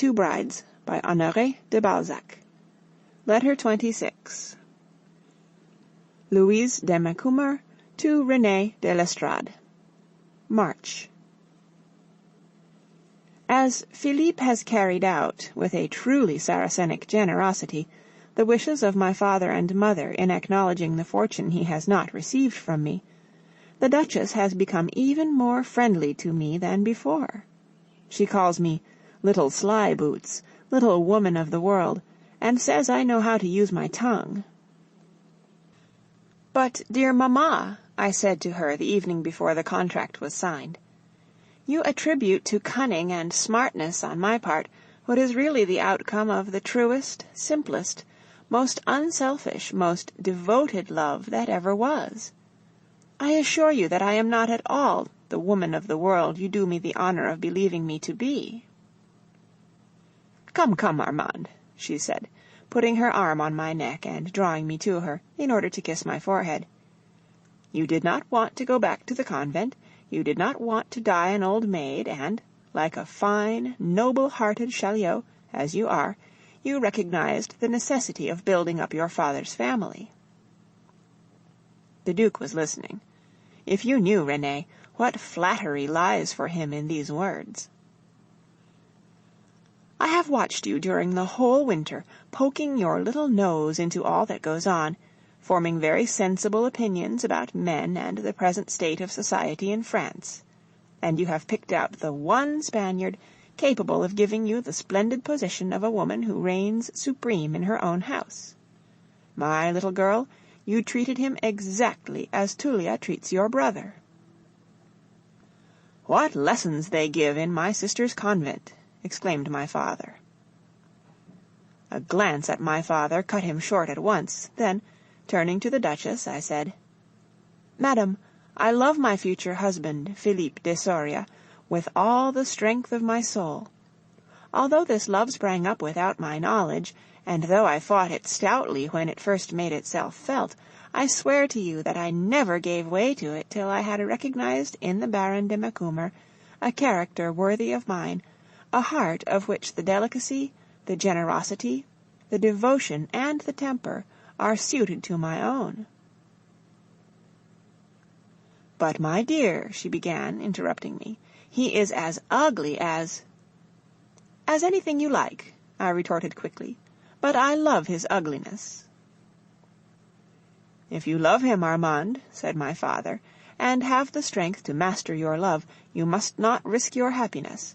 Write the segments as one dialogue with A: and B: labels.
A: Two Brides by Honoré de Balzac. Letter 26. Louise de Macumer to Renée de Lestrade. March. As Philippe has carried out, with a truly Saracenic generosity, the wishes of my father and mother in acknowledging the fortune he has not received from me, the Duchess has become even more friendly to me than before. She calls me Little Slyboots, little woman of the world, and says I know how to use my tongue. "But, dear mamma," I said to her the evening before the contract was signed, "you attribute to cunning and smartness on my part what is really the outcome of the truest, simplest, most unselfish, most devoted love that ever was. I assure you that I am not at all the woman of the world you do me the honor of believing me to be." "Come, come, Armand," she said, putting her arm on my neck and drawing me to her, in order to kiss my forehead. "You did not want to go back to the convent, you did not want to die an old maid, and, like a fine, noble-hearted Chaulieu, as you are, you recognized the necessity of building up your father's family." The Duke was listening. If you knew, Renée, what flattery lies for him in these words. "I have watched you during the whole winter, poking your little nose into all that goes on, forming very sensible opinions about men and the present state of society in France, and you have picked out the one Spaniard capable of giving you the splendid position of a woman who reigns supreme in her own house. My little girl, you treated him exactly as Tulia treats your brother." "What lessons they give in my sister's convent!" exclaimed my father. A glance at my father cut him short at once. Then, turning to the Duchess, I said, "Madam, I love my future husband, Philippe de Soria, with all the strength of my soul. Although this love sprang up without my knowledge, and though I fought it stoutly when it first made itself felt, I swear to you that I never gave way to it till I had recognized in the Baron de Macumer a character worthy of mine, a heart of which the delicacy, the generosity, the devotion, and the temper are suited to my own." "But, my dear," she began, interrupting me, "he is as ugly as—" "As anything you like," I retorted quickly, "but I love his ugliness." "If you love him, Armand," said my father, "and have the strength to master your love, you must not risk your happiness.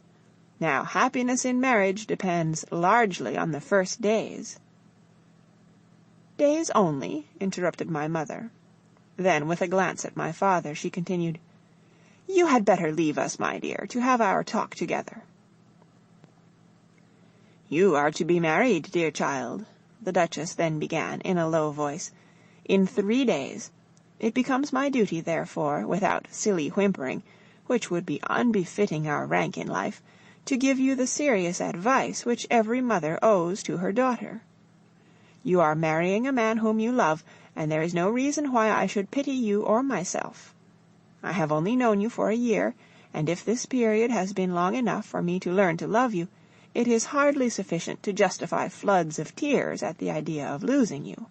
A: Now, happiness in marriage depends largely on the first days." "Days only?" interrupted my mother. Then, with a glance at my father, she continued, "You had better leave us, my dear, to have our talk together." "You are to be married, dear child," the Duchess then began, in a low voice, "in 3 days. It becomes my duty, therefore, without silly whimpering, which would be unbefitting our rank in life, to give you the serious advice which every mother owes to her daughter. You are marrying a man whom you love, and there is no reason why I should pity you or myself. I have only known you for a year, and if this period has been long enough for me to learn to love you, it is hardly sufficient to justify floods of tears at the idea of losing you.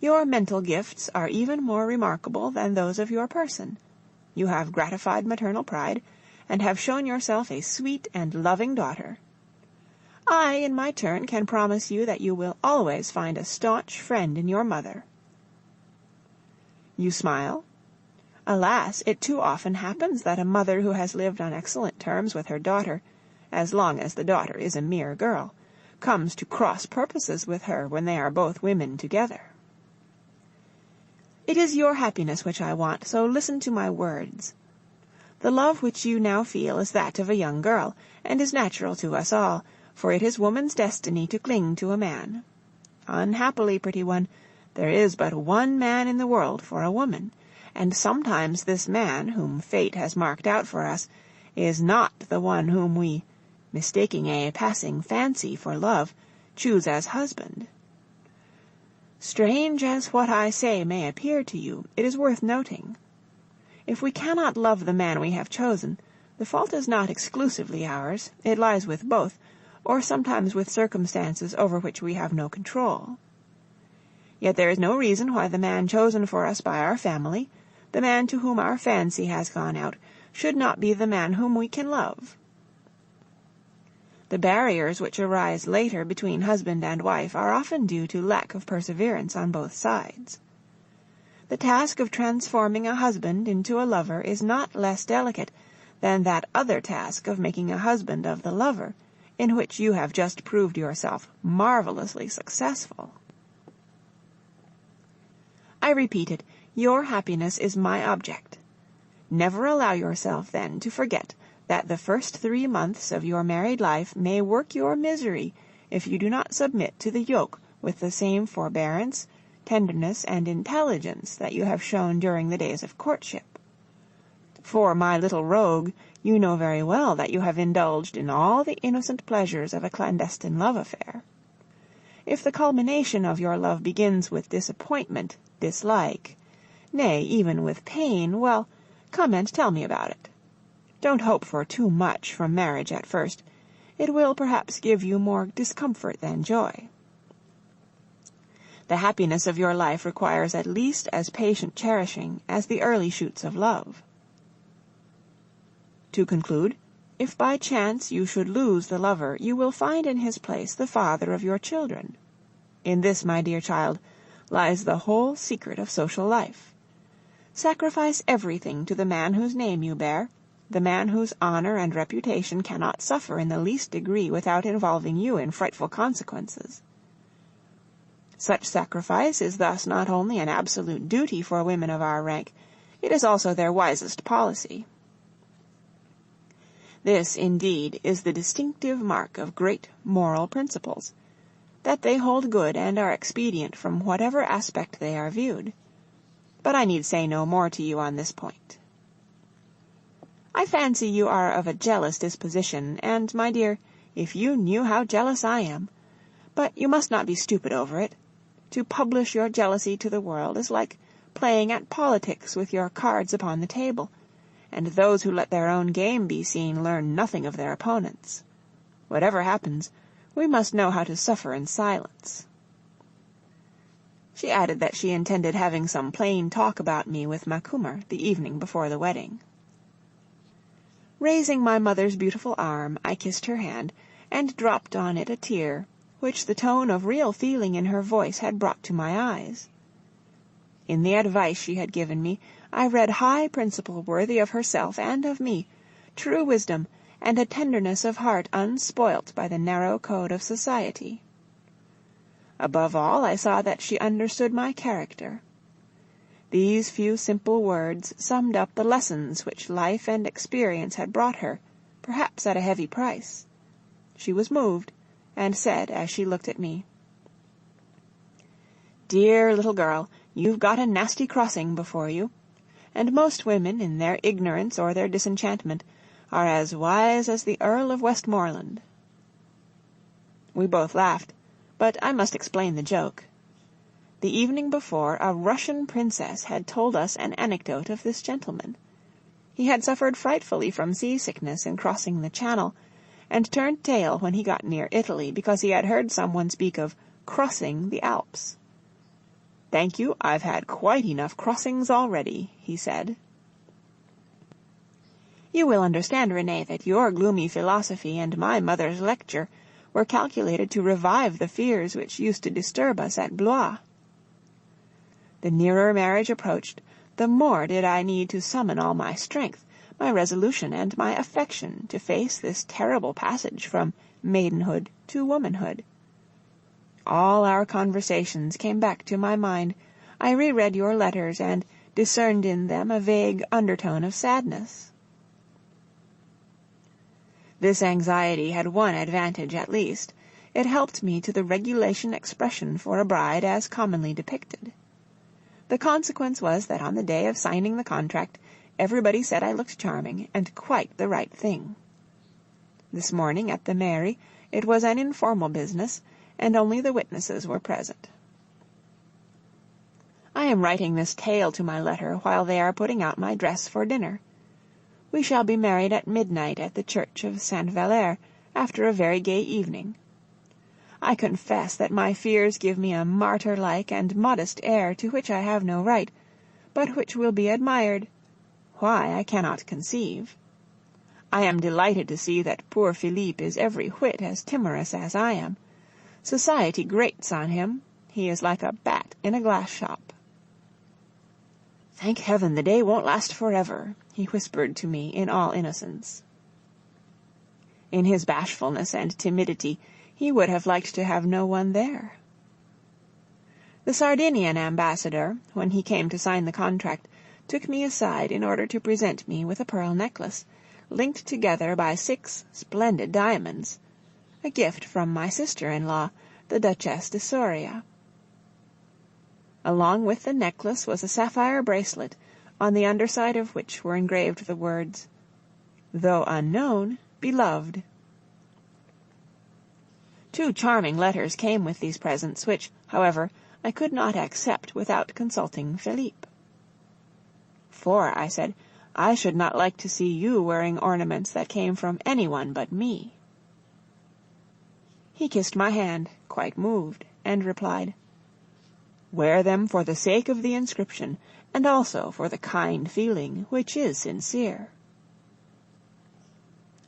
A: Your mental gifts are even more remarkable than those of your person. You have gratified maternal pride, and have shown yourself a sweet and loving daughter. I, in my turn, can promise you that you will always find a staunch friend in your mother. You smile? Alas, it too often happens that a mother who has lived on excellent terms with her daughter, as long as the daughter is a mere girl, comes to cross purposes with her when they are both women together. It is your happiness which I want, so listen to my words. The love which you now feel is that of a young girl, and is natural to us all, for it is woman's destiny to cling to a man. Unhappily, pretty one, there is but one man in the world for a woman, and sometimes this man, whom fate has marked out for us, is not the one whom we, mistaking a passing fancy for love, choose as husband. Strange as what I say may appear to you, it is worth noting. If we cannot love the man we have chosen, The fault is not exclusively ours. It lies with both, or sometimes with circumstances over which we have no control. Yet there is no reason why the man chosen for us by our family, the man to whom our fancy has gone out, should not be the man whom we can love. The barriers which arise later between husband and wife are often due to lack of perseverance on both sides. The task of transforming a husband into a lover is not less delicate than that other task of making a husband of the lover, in which you have just proved yourself marvelously successful. I repeat it, your happiness is my object. Never allow yourself, then, to forget that the first 3 months of your married life may work your misery if you do not submit to the yoke with the same forbearance, tenderness, and intelligence that you have shown during the days of courtship. For, my little rogue, you know very well that you have indulged in all the innocent pleasures of a clandestine love affair. If the culmination of your love begins with disappointment, dislike, nay, even with pain, well, come and tell me about it. Don't hope for too much from marriage at first. It will perhaps give you more discomfort than joy. The happiness of your life requires at least as patient cherishing as the early shoots of love. To conclude, if by chance you should lose the lover, you will find in his place the father of your children. In this, my dear child, lies the whole secret of social life. Sacrifice everything to the man whose name you bear, the man whose honor and reputation cannot suffer in the least degree without involving you in frightful consequences. Such sacrifice is thus not only an absolute duty for women of our rank, it is also their wisest policy. This, indeed, is the distinctive mark of great moral principles, that they hold good and are expedient from whatever aspect they are viewed. But I need say no more to you on this point. I fancy you are of a jealous disposition, and, my dear, if you knew how jealous I am, but you must not be stupid over it. To publish your jealousy to the world is like playing at politics with your cards upon the table, and those who let their own game be seen learn nothing of their opponents. Whatever happens, we must know how to suffer in silence. She added that she intended having some plain talk about me with Macumer the evening before the wedding. Raising my mother's beautiful arm, I kissed her hand, and dropped on it a tear, which the tone of real feeling in her voice had brought to my eyes. In the advice she had given me, I read high principle worthy of herself and of me, true wisdom, and a tenderness of heart unspoilt by the narrow code of society. Above all, I saw that she understood my character. These few simple words summed up the lessons which life and experience had brought her, perhaps at a heavy price. She was moved, and said, as she looked at me, "Dear little girl, you've got a nasty crossing before you, and most women, in their ignorance or their disenchantment, are as wise as the Earl of Westmoreland." We both laughed, but I must explain the joke. The evening before, a Russian princess had told us an anecdote of this gentleman. He had suffered frightfully from seasickness in crossing the Channel, and turned tail when he got near Italy, because he had heard someone speak of crossing the Alps. "Thank you, I've had quite enough crossings already," he said. You will understand, Renee, that your gloomy philosophy and my mother's lecture were calculated to revive the fears which used to disturb us at Blois. The nearer marriage approached, the more did I need to summon all my strength, my resolution, and my affection to face this terrible passage from maidenhood to womanhood. All our conversations came back to my mind. I reread your letters, and discerned in them a vague undertone of sadness. This anxiety had one advantage at least. It helped me to the regulation expression for a bride as commonly depicted. The consequence was that on the day of signing the contract, everybody said I looked charming, and quite the right thing. This morning at the mairie it was an informal business, and only the witnesses were present. I am writing this tale to my letter while they are putting out my dress for dinner. We shall be married at midnight at the church of Saint Valere, after a very gay evening. I confess that my fears give me a martyr-like and modest air to which I have no right, but which will be admired. Why, I cannot conceive. I am delighted to see that poor Philippe is every whit as timorous as I am. Society grates on him. He is like a bat in a glass shop. "Thank heaven the day won't last forever," he whispered to me in all innocence. In his bashfulness and timidity, he would have liked to have no one there. The Sardinian ambassador, when he came to sign the contract, took me aside in order to present me with a pearl necklace, linked together by 6 splendid diamonds, a gift from my sister-in-law, the Duchesse de Soria. Along with the necklace was a sapphire bracelet, on the underside of which were engraved the words, "Though unknown, beloved." 2 charming letters came with these presents, which, however, I could not accept without consulting Philippe. "For," I said, "I should not like to see you wearing ornaments that came from anyone but me." He kissed my hand, quite moved, and replied, "Wear them for the sake of the inscription, and also for the kind feeling which is sincere."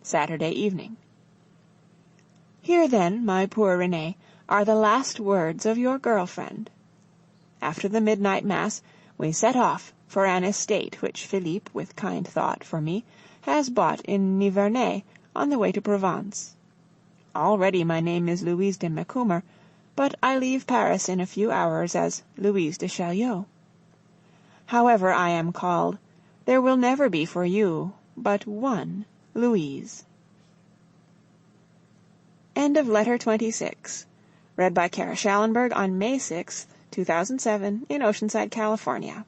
A: Saturday evening. Here, then, my poor Renee, are the last words of your girl-friend. After the midnight mass, we set off for an estate which Philippe, with kind thought for me, has bought in Nivernais, on the way to Provence. Already my name is Louise de Macumer, but I leave Paris in a few hours as Louise de Chaulieu. However I am called, there will never be for you but one Louise. End of Letter 26. Read by Kara Schallenberg on May 6th, 2007, in Oceanside, California.